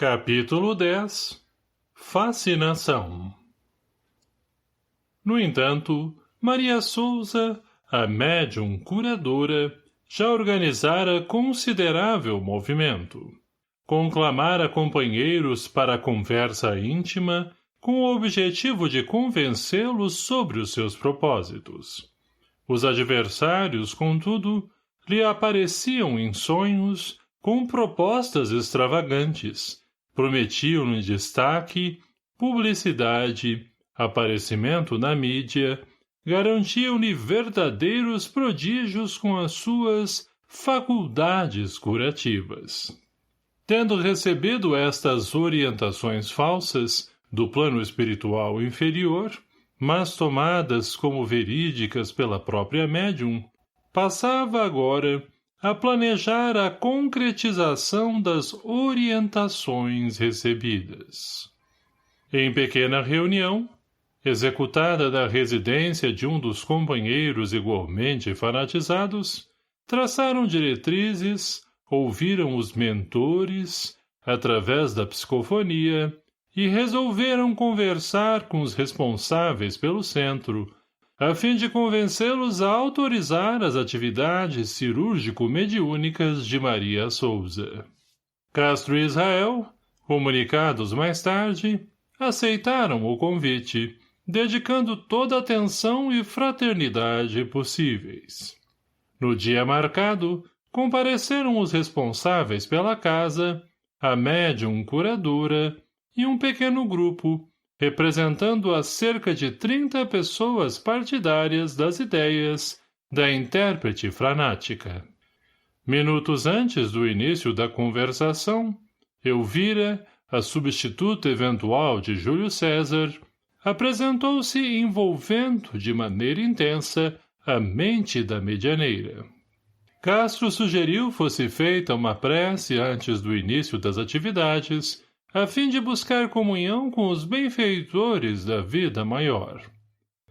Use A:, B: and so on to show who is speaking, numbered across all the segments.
A: Capítulo 10 Fascinação. No entanto, Maria Souza, a médium curadora, já organizara considerável movimento. Conclamara companheiros para a conversa íntima com o objetivo de convencê-los sobre os seus propósitos. Os adversários, contudo, lhe apareciam em sonhos com propostas extravagantes, prometiam-lhe destaque, publicidade, aparecimento na mídia, garantiam-lhe verdadeiros prodígios com as suas faculdades curativas. Tendo recebido estas orientações falsas do plano espiritual inferior, mas tomadas como verídicas pela própria médium, passava agora a planejar a concretização das orientações recebidas. Em pequena reunião, executada da residência de um dos companheiros igualmente fanatizados, traçaram diretrizes, ouviram os mentores, através da psicofonia, e resolveram conversar com os responsáveis pelo centro, a fim de convencê-los a autorizar as atividades cirúrgico-mediúnicas de Maria Souza. Castro e Israel, comunicados mais tarde, aceitaram o convite, dedicando toda a atenção e fraternidade possíveis. No dia marcado, compareceram os responsáveis pela casa, a médium curadora e um pequeno grupo, representando as cerca de 30 pessoas partidárias das ideias da intérprete franática. Minutos antes do início da conversação, Elvira, a substituta eventual de Júlio César, apresentou-se envolvendo de maneira intensa a mente da medianeira. Castro sugeriu fosse feita uma prece antes do início das atividades, a fim de buscar comunhão com os benfeitores da vida maior.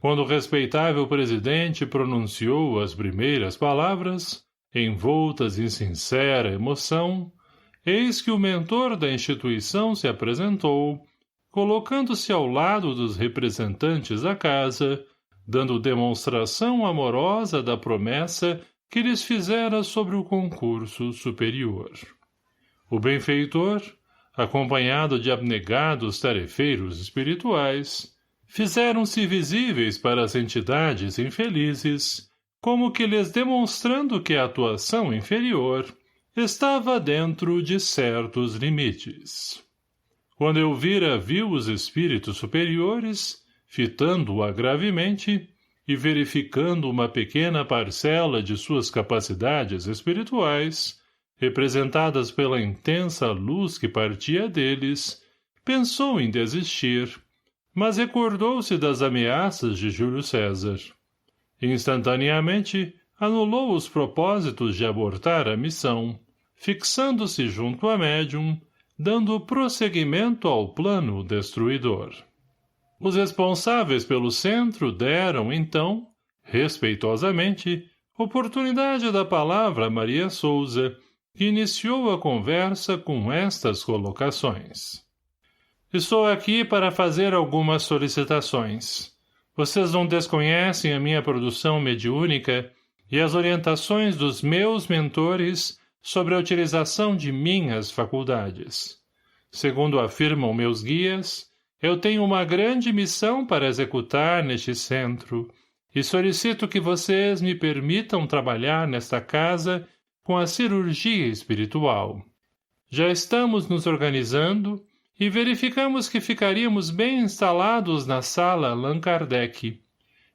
A: Quando o respeitável presidente pronunciou as primeiras palavras, envoltas em sincera emoção, eis que o mentor da instituição se apresentou, colocando-se ao lado dos representantes da casa, dando demonstração amorosa da promessa que lhes fizera sobre o concurso superior. O benfeitor, acompanhado de abnegados tarefeiros espirituais, fizeram-se visíveis para as entidades infelizes, como que lhes demonstrando que a atuação inferior estava dentro de certos limites. Quando Elvira viu os espíritos superiores, fitando-a gravemente e verificando uma pequena parcela de suas capacidades espirituais, representadas pela intensa luz que partia deles, pensou em desistir, mas recordou-se das ameaças de Júlio César. Instantaneamente, anulou os propósitos de abortar a missão, fixando-se junto à médium, dando prosseguimento ao plano destruidor. Os responsáveis pelo centro deram, então, respeitosamente, oportunidade da palavra a Maria Souza, que iniciou a conversa com estas colocações. Estou aqui para fazer algumas solicitações. Vocês não desconhecem a minha produção mediúnica e as orientações dos meus mentores sobre a utilização de minhas faculdades. Segundo afirmam meus guias, eu tenho uma grande missão para executar neste centro e solicito que vocês me permitam trabalhar nesta casa com a cirurgia espiritual. Já estamos nos organizando e verificamos que ficaríamos bem instalados na sala Allan Kardec.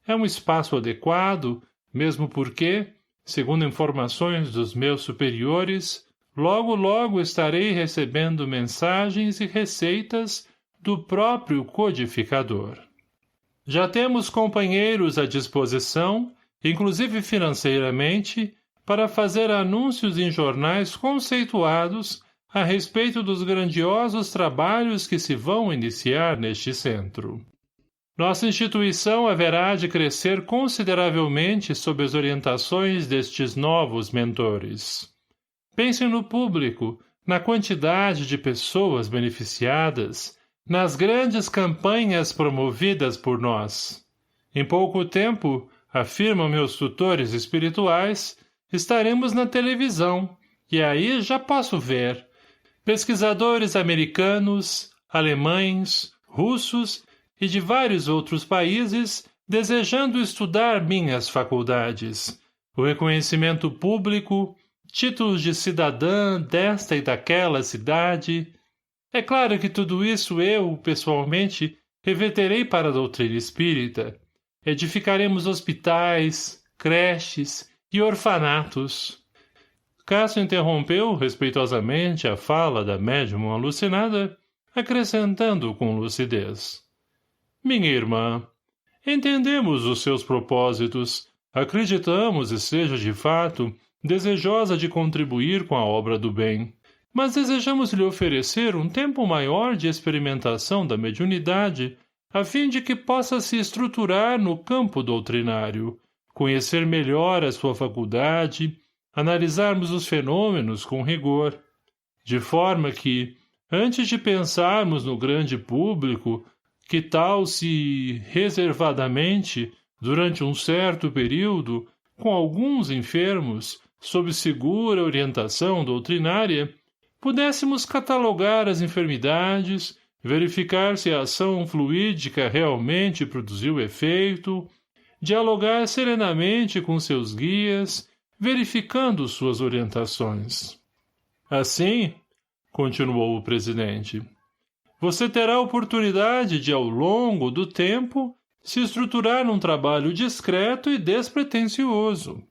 A: É um espaço adequado, mesmo porque, segundo informações dos meus superiores, logo estarei recebendo mensagens e receitas do próprio codificador. Já temos companheiros à disposição, inclusive financeiramente, para fazer anúncios em jornais conceituados a respeito dos grandiosos trabalhos que se vão iniciar neste centro. Nossa instituição haverá de crescer consideravelmente sob as orientações destes novos mentores. Pensem no público, na quantidade de pessoas beneficiadas, nas grandes campanhas promovidas por nós. Em pouco tempo, afirmam meus tutores espirituais, estaremos na televisão, e aí já posso ver pesquisadores americanos, alemães, russos e de vários outros países desejando estudar minhas faculdades, o reconhecimento público, títulos de cidadã desta e daquela cidade. É claro que tudo isso eu, pessoalmente, reverterei para a doutrina espírita. Edificaremos hospitais, creches e orfanatos. Cássio interrompeu respeitosamente a fala da médium alucinada, acrescentando com lucidez. Minha irmã, entendemos os seus propósitos, acreditamos e seja de fato desejosa de contribuir com a obra do bem, mas desejamos lhe oferecer um tempo maior de experimentação da mediunidade, a fim de que possa se estruturar no campo doutrinário, conhecer melhor a sua faculdade, analisarmos os fenômenos com rigor, de forma que, antes de pensarmos no grande público, que tal se, reservadamente, durante um certo período, com alguns enfermos, sob segura orientação doutrinária, pudéssemos catalogar as enfermidades, verificar se a ação fluídica realmente produziu efeito, dialogar serenamente com seus guias, verificando suas orientações. Assim, continuou o presidente, você terá a oportunidade de, ao longo do tempo, se estruturar num trabalho discreto e despretensioso.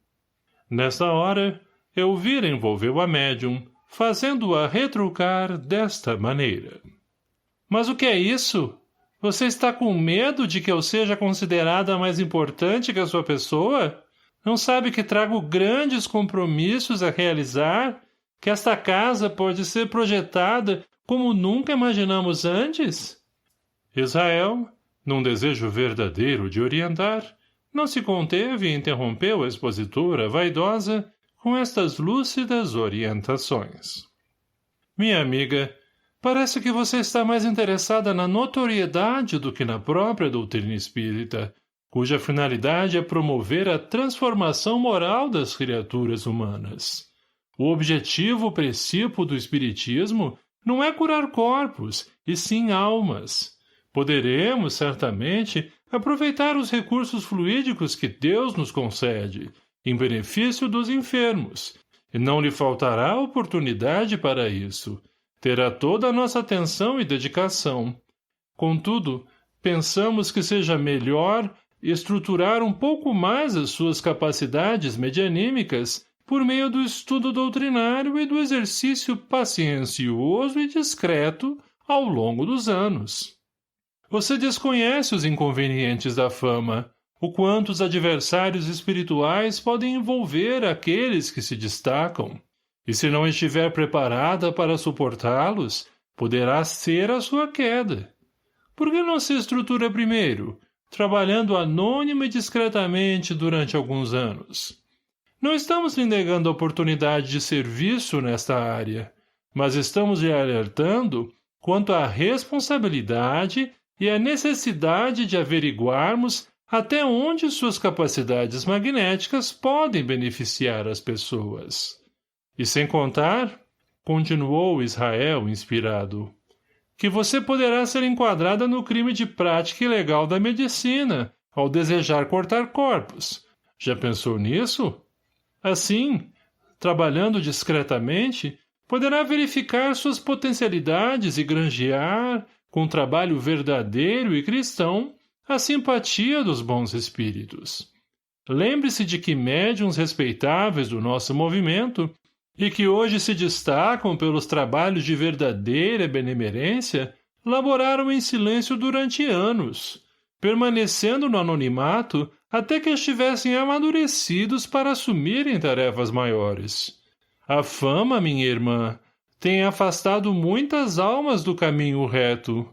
A: Nessa hora, Elvira envolveu a médium, fazendo-a retrucar desta maneira. Mas o que é isso? Você está com medo de que eu seja considerada mais importante que a sua pessoa? Não sabe que trago grandes compromissos a realizar? Que esta casa pode ser projetada como nunca imaginamos antes? Israel, num desejo verdadeiro de orientar, não se conteve e interrompeu a expositora vaidosa com estas lúcidas orientações. Minha amiga, parece que você está mais interessada na notoriedade do que na própria doutrina espírita, cuja finalidade é promover a transformação moral das criaturas humanas. O objetivo principal do espiritismo não é curar corpos, e sim almas. Poderemos, certamente, aproveitar os recursos fluídicos que Deus nos concede, em benefício dos enfermos, e não lhe faltará oportunidade para isso. Terá toda a nossa atenção e dedicação. Contudo, pensamos que seja melhor estruturar um pouco mais as suas capacidades medianímicas por meio do estudo doutrinário e do exercício paciencioso e discreto ao longo dos anos. Você desconhece os inconvenientes da fama, o quanto os adversários espirituais podem envolver aqueles que se destacam, e se não estiver preparada para suportá-los, poderá ser a sua queda. Por que não se estrutura primeiro, trabalhando anônima e discretamente durante alguns anos? Não estamos lhe negando a oportunidade de serviço nesta área, mas estamos lhe alertando quanto à responsabilidade e à necessidade de averiguarmos até onde suas capacidades magnéticas podem beneficiar as pessoas. E sem contar, continuou Israel inspirado, que você poderá ser enquadrada no crime de prática ilegal da medicina, ao desejar cortar corpos. Já pensou nisso? Assim, trabalhando discretamente, poderá verificar suas potencialidades e granjear, com trabalho verdadeiro e cristão, a simpatia dos bons espíritos. Lembre-se de que médiuns respeitáveis do nosso movimento e que hoje se destacam pelos trabalhos de verdadeira benemerência, laboraram em silêncio durante anos, permanecendo no anonimato até que estivessem amadurecidos para assumirem tarefas maiores. A fama, minha irmã, tem afastado muitas almas do caminho reto.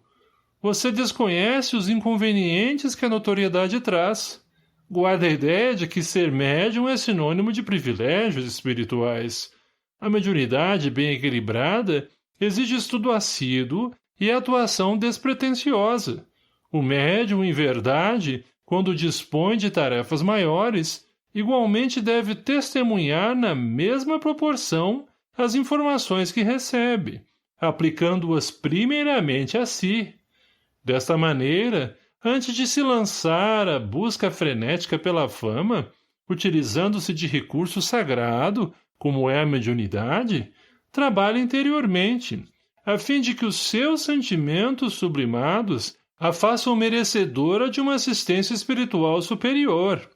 A: Você desconhece os inconvenientes que a notoriedade traz. Guarda a ideia de que ser médium é sinônimo de privilégios espirituais. A mediunidade bem equilibrada exige estudo assíduo e atuação despretensiosa. O médium, em verdade, quando dispõe de tarefas maiores, igualmente deve testemunhar na mesma proporção as informações que recebe, aplicando-as primeiramente a si. Desta maneira, antes de se lançar à busca frenética pela fama, utilizando-se de recurso sagrado, como é a mediunidade, trabalha interiormente, a fim de que os seus sentimentos sublimados a façam merecedora de uma assistência espiritual superior,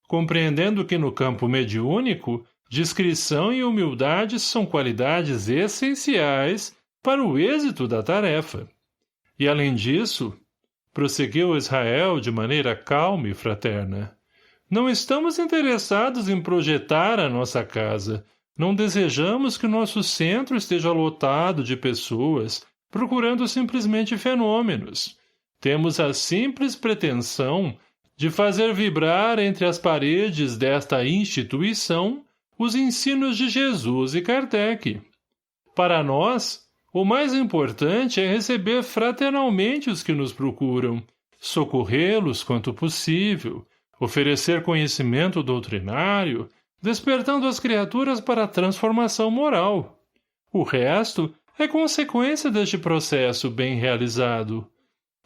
A: compreendendo que no campo mediúnico, discrição e humildade são qualidades essenciais para o êxito da tarefa. E além disso, prosseguiu Israel de maneira calma e fraterna, não estamos interessados em projetar a nossa casa, não desejamos que nosso centro esteja lotado de pessoas, procurando simplesmente fenômenos. Temos a simples pretensão de fazer vibrar entre as paredes desta instituição os ensinos de Jesus e Kardec. Para nós, o mais importante é receber fraternalmente os que nos procuram, socorrê-los quanto possível, oferecer conhecimento doutrinário, despertando as criaturas para a transformação moral. O resto é consequência deste processo bem realizado.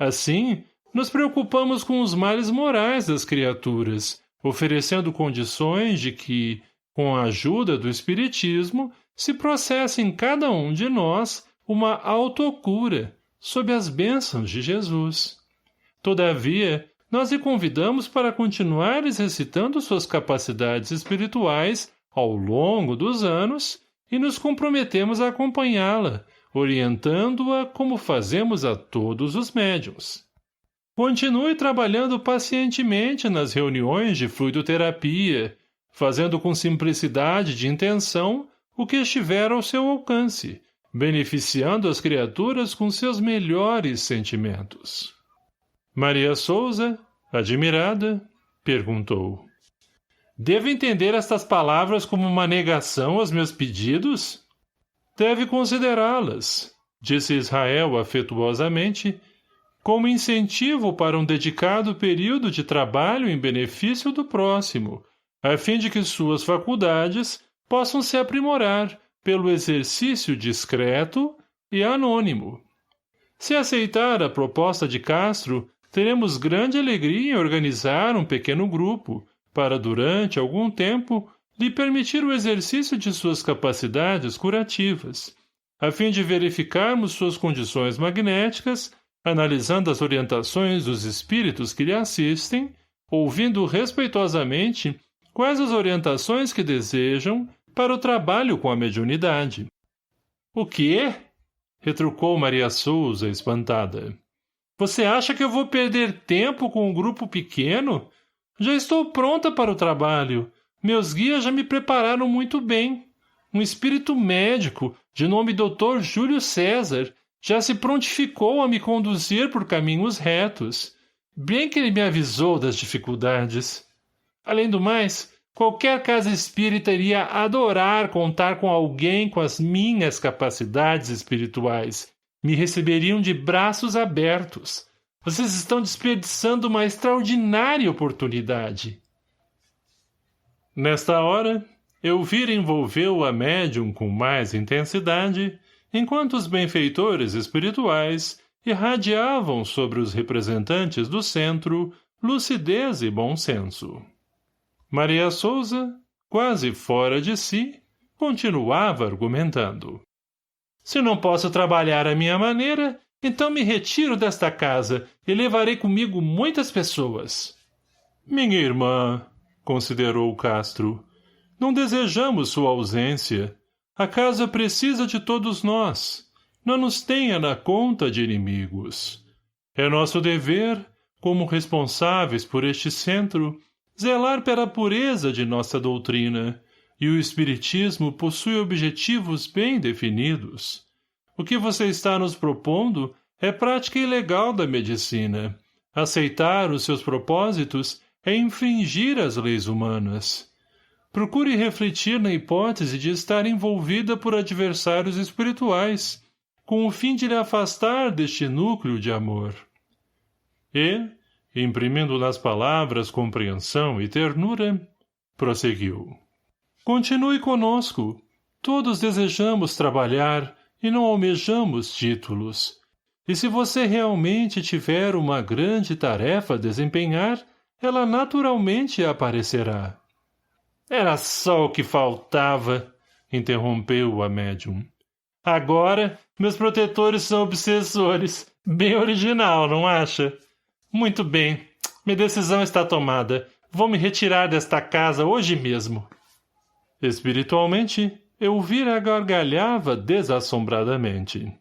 A: Assim, nos preocupamos com os males morais das criaturas, oferecendo condições de que, com a ajuda do Espiritismo, se processe em cada um de nós uma autocura, sob as bênçãos de Jesus. Todavia, nós lhe convidamos para continuar exercitando suas capacidades espirituais ao longo dos anos e nos comprometemos a acompanhá-la, orientando-a como fazemos a todos os médiuns. Continue trabalhando pacientemente nas reuniões de fluidoterapia, fazendo com simplicidade de intenção o que estiver ao seu alcance, beneficiando as criaturas com seus melhores sentimentos. Maria Souza, admirada, perguntou: Devo entender estas palavras como uma negação aos meus pedidos? Deve considerá-las, disse Israel afetuosamente, como incentivo para um dedicado período de trabalho em benefício do próximo, a fim de que suas faculdades possam se aprimorar pelo exercício discreto e anônimo. Se aceitar a proposta de Castro, teremos grande alegria em organizar um pequeno grupo para, durante algum tempo, lhe permitir o exercício de suas capacidades curativas, a fim de verificarmos suas condições magnéticas, analisando as orientações dos espíritos que lhe assistem, ouvindo respeitosamente quais as orientações que desejam para o trabalho com a mediunidade. — O quê? — retrucou Maria Souza, espantada. — Você acha que eu vou perder tempo com um grupo pequeno? Já estou pronta para o trabalho. Meus guias já me prepararam muito bem. Um espírito médico, de nome Dr. Júlio César, já se prontificou a me conduzir por caminhos retos. Bem que ele me avisou das dificuldades. Além do mais, qualquer casa espírita iria adorar contar com alguém com as minhas capacidades espirituais. Me receberiam de braços abertos. Vocês estão desperdiçando uma extraordinária oportunidade. Nesta hora, Elvira envolveu a médium com mais intensidade, enquanto os benfeitores espirituais irradiavam sobre os representantes do centro lucidez e bom senso. Maria Souza, quase fora de si, continuava argumentando. Se não posso trabalhar à minha maneira, então me retiro desta casa e levarei comigo muitas pessoas. Minha irmã, considerou Castro, não desejamos sua ausência. A casa precisa de todos nós. Não nos tenha na conta de inimigos. É nosso dever, como responsáveis por este centro, zelar pela pureza de nossa doutrina, e o Espiritismo possui objetivos bem definidos. O que você está nos propondo é prática ilegal da medicina. Aceitar os seus propósitos é infringir as leis humanas. procure refletir na hipótese de estar envolvida por adversários espirituais, com o fim de lhe afastar deste núcleo de amor. E, imprimindo nas palavras compreensão e ternura, prosseguiu. Continue conosco. Todos desejamos trabalhar e não almejamos títulos. E se você realmente tiver uma grande tarefa a desempenhar, ela naturalmente aparecerá. Era só o que faltava, interrompeu a médium. Agora, meus protetores são obsessores. Bem original, não acha? Muito bem. Minha decisão está tomada. Vou me retirar desta casa hoje mesmo. Espiritualmente, Elvira gargalhava desassombradamente.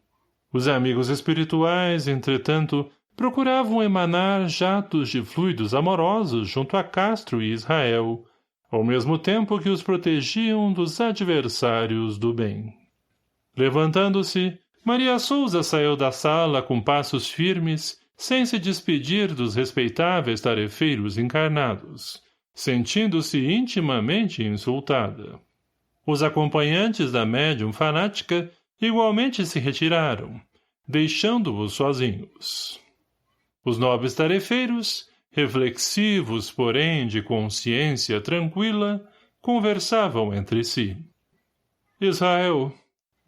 A: Os amigos espirituais, entretanto, procuravam emanar jatos de fluidos amorosos junto a Castro e Israel, ao mesmo tempo que os protegiam dos adversários do bem. Levantando-se, Maria Souza saiu da sala com passos firmes, sem se despedir dos respeitáveis tarefeiros encarnados, sentindo-se intimamente insultada. Os acompanhantes da médium fanática igualmente se retiraram, deixando-os sozinhos. Os nobres tarefeiros, reflexivos, porém de consciência tranquila, conversavam entre si. Israel,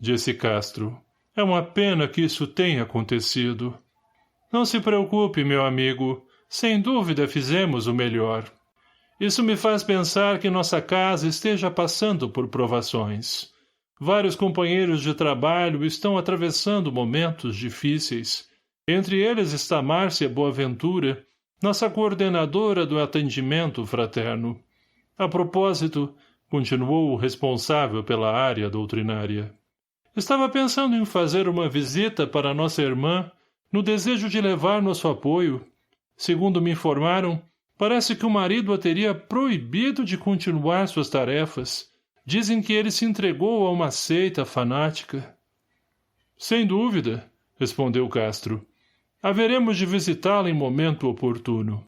A: disse Castro, é uma pena que isso tenha acontecido. Não se preocupe, meu amigo, sem dúvida fizemos o melhor. Isso me faz pensar que nossa casa esteja passando por provações. Vários companheiros de trabalho estão atravessando momentos difíceis. Entre eles está Márcia Boaventura, nossa coordenadora do atendimento fraterno. A propósito, continuou o responsável pela área doutrinária. Estava pensando em fazer uma visita para nossa irmã, no desejo de levar nosso apoio. Segundo me informaram, parece que o marido a teria proibido de continuar suas tarefas. Dizem que ele se entregou a uma seita fanática. Sem dúvida, respondeu Castro. Haveremos de visitá-la em momento oportuno.